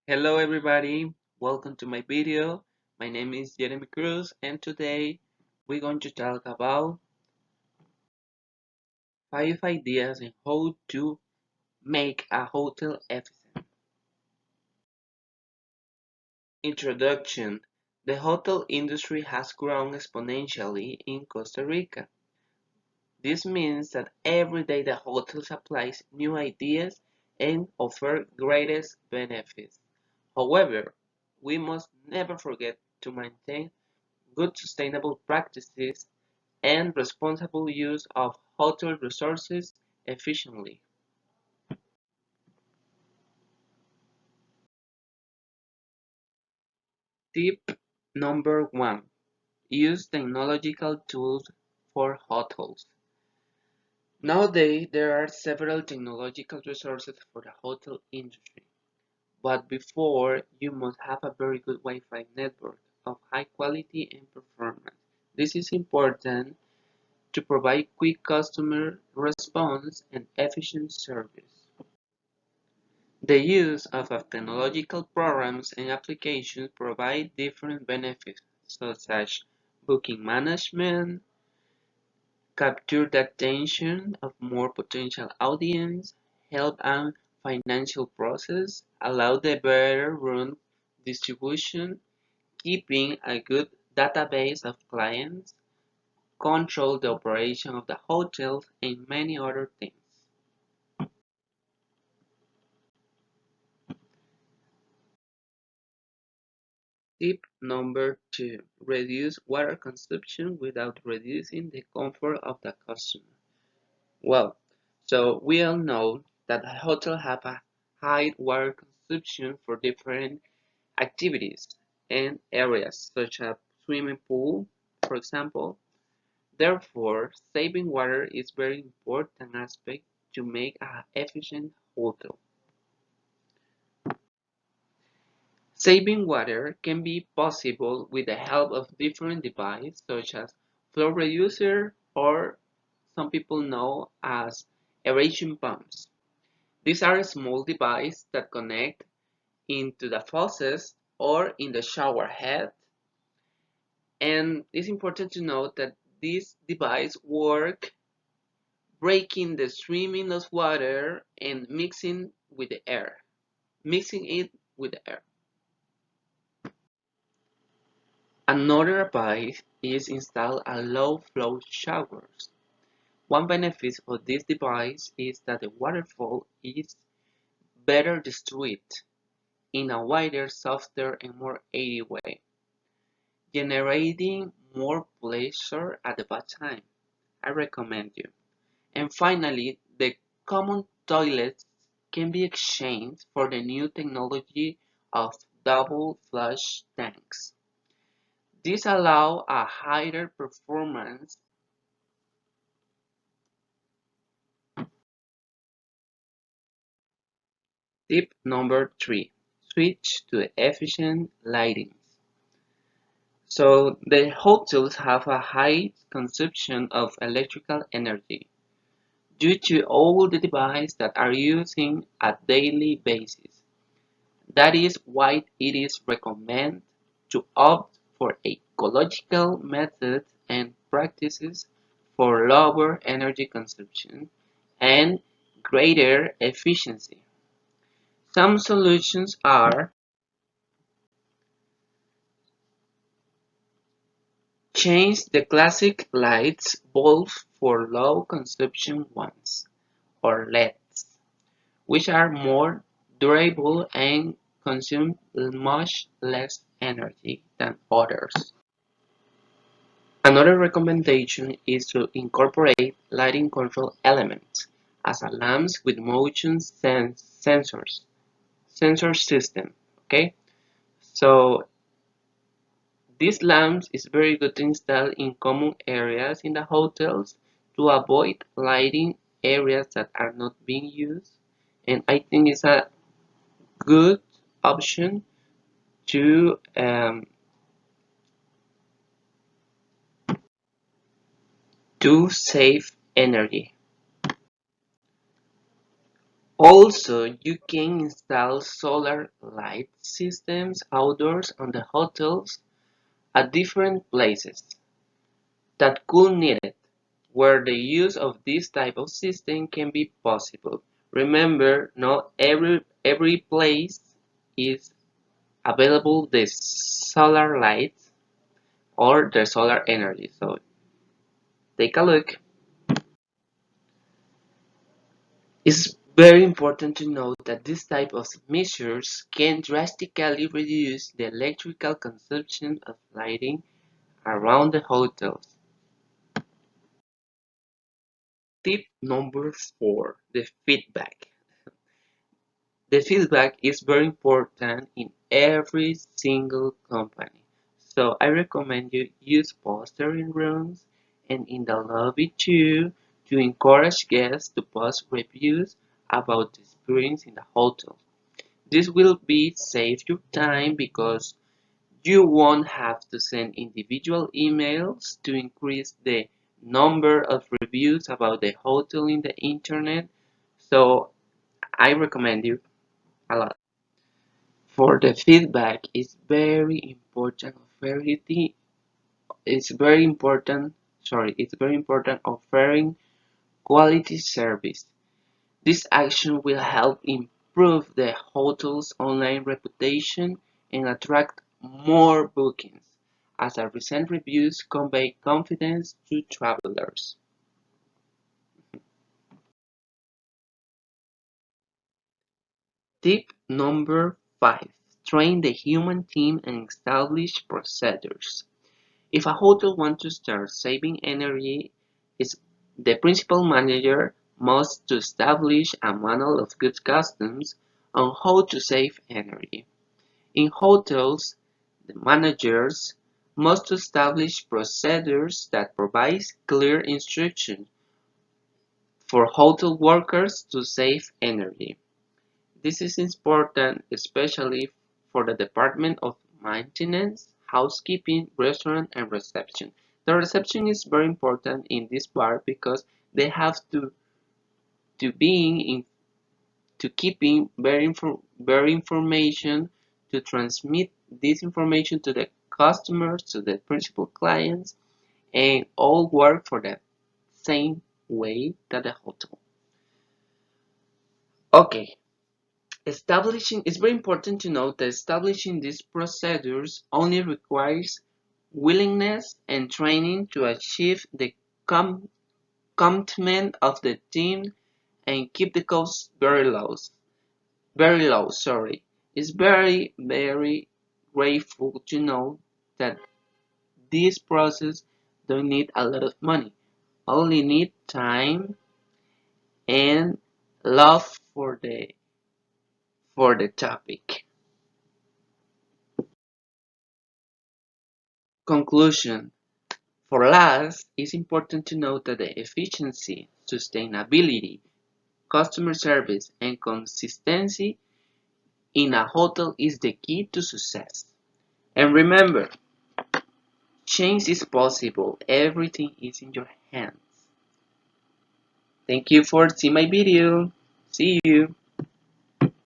Hello everybody, welcome to my video. My name is Jeremy Cruz and today we're going to talk about 5 ideas on how to make a hotel efficient. Introduction. The hotel industry has grown exponentially in Costa Rica. This means that every day the hotel applies new ideas and offer greatest benefits. However, we must never forget to maintain good sustainable practices and responsible use of hotel resources efficiently. Tip number 1. Use technological tools for hotels. Nowadays, there are several technological resources for the hotel industry, but before, you must have a very good Wi-Fi network of high quality and performance. This is important to provide quick customer response and efficient service. The use of technological programs and applications provide different benefits, such as booking management, capture the attention of more potential audience, help and financial process, allow the better run distribution, keeping a good database of clients, control the operation of the hotels, and many other things. Tip number 2. Reduce water consumption without reducing the comfort of the customer. Well, so we all know that hotels have a high water consumption for different activities and areas, such as swimming pool, for example. Therefore, saving water is very important aspect to make an efficient hotel. Saving water can be possible with the help of different devices such as flow reducer or some people know as aeration pumps. These are small devices that connect into the faucets or in the shower head. And it's important to note that these devices work breaking the streaming of water and mixing it with the air. Another advice is install a low-flow showers. One benefit of this device is that the waterfall is better distributed in a wider, softer, and more airy way, generating more pleasure at the bath time. I recommend you. And finally, the common toilets can be exchanged for the new technology of double flush tanks. This allows a higher performance. Tip number 3. Switch to efficient lighting. So the hotels have a high consumption of electrical energy due to all the devices that are using a daily basis. That is why it is recommended to opt for ecological methods and practices for lower energy consumption and greater efficiency. Some solutions are change the classic lights bulbs for low consumption ones, or LEDs, which are more durable and consume much less energy than others. Another recommendation is to incorporate lighting control elements as a lamps with motion sensor system. Okay, so these lamps is very good to install in common areas in the hotels to avoid lighting areas that are not being used. And I think it's a good option to to save energy. Also, you can install solar light systems outdoors on the hotels at different places that could need it, where the use of this type of system can be possible. Remember, not every place is available the solar lights or the solar energy. So take a look. It's very important to note that this type of measures can drastically reduce the electrical consumption of lighting around the hotels. Tip number 4, the feedback. The feedback is very important in every single company. So I recommend you use poster in rooms and in the lobby too to encourage guests to post reviews about the experience in the hotel. This will be save your time because you won't have to send individual emails to increase the number of reviews about the hotel in the internet. So I recommend you a lot. For the feedback, it's very important, it's very important offering quality service. This action will help improve the hotel's online reputation and attract more bookings, as our recent reviews convey confidence to travelers. Tip number 5. Train the human team and establish procedures. If a hotel wants to start saving energy, is the principal manager must to establish a manual of good customs on how to save energy. In hotels, the managers must establish procedures that provide clear instructions for hotel workers to save energy. This is important especially for the department of maintenance, housekeeping, restaurant, and reception. The reception is very important in this part because they have to being in to keeping very information to transmit this information to the customers, to the principal clients, and all work for the same way that the hotel. Okay, establishing it's very important to note that establishing these procedures only requires willingness and training to achieve the commitment of the team and keep the costs very low, sorry. It's very grateful to know that this process don't need a lot of money, only need time and love for the topic. Conclusion. For last, it's important to note that the efficiency, sustainability, customer service, and consistency in a hotel is the key to success. And remember, change is possible. Everything is in your hands. Thank you for seeing my video. See you.